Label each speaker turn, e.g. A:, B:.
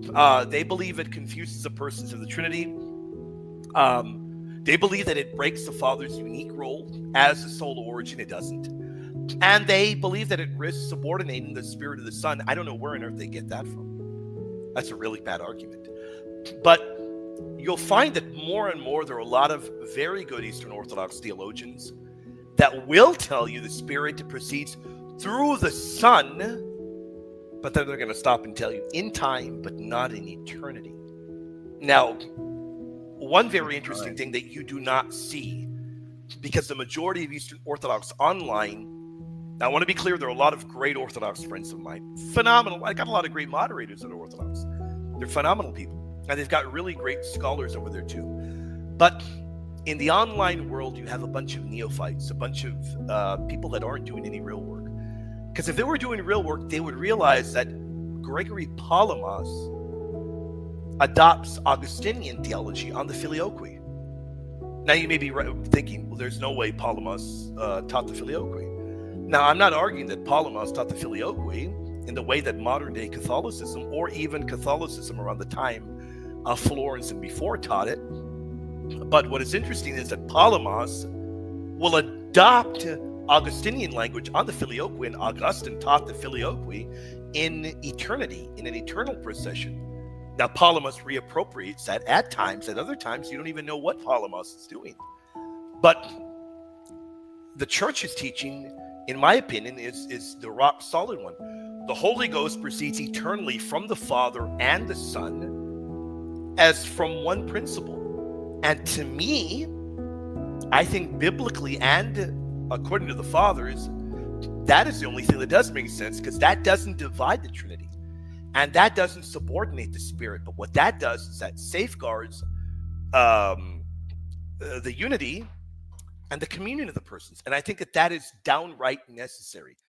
A: They believe it confuses the persons of the Trinity. They believe that it breaks the Father's unique role as the sole origin. It doesn't. And they believe that it risks subordinating the Spirit of the Son. I don't know where on earth they get that from. That's a really bad argument. But you'll find that more and more there are a lot of very good Eastern Orthodox theologians that will tell you the Spirit proceeds through the Son, but then they're going to stop and tell you in time, but not in eternity. Now, one very interesting thing that you do not see, because the majority of Eastern Orthodox online, now I want to be clear, there are a lot of great Orthodox friends of mine. Phenomenal. I got a lot of great moderators that are Orthodox. They're phenomenal people. And they've got really great scholars over there too. But in the online world, you have a bunch of neophytes, a bunch of people that aren't doing any real work. Because if they were doing real work, they would realize that Gregory Palamas adopts Augustinian theology on the Filioque. Now you may be thinking, well, there's no way Palamas taught the Filioque. Now, I'm not arguing that Palamas taught the Filioque in the way that modern day Catholicism, or even Catholicism around the time of Florence and before, taught it. But what is interesting is that Palamas will adopt Augustinian language on the Filioque, and Augustine taught the Filioque in eternity, in an eternal procession. Now, Palamas reappropriates that at times. At other times, you don't even know what Palamas is doing. But the Church's teaching, in my opinion, is the rock solid one. The Holy Ghost proceeds eternally from the Father and the Son as from one principle. And to me, I think biblically and according to the Fathers, that is the only thing that does make sense, because that doesn't divide the Trinity. And that doesn't subordinate the Spirit. But what that does is that safeguards the unity and the communion of the persons. And I think that that is downright necessary.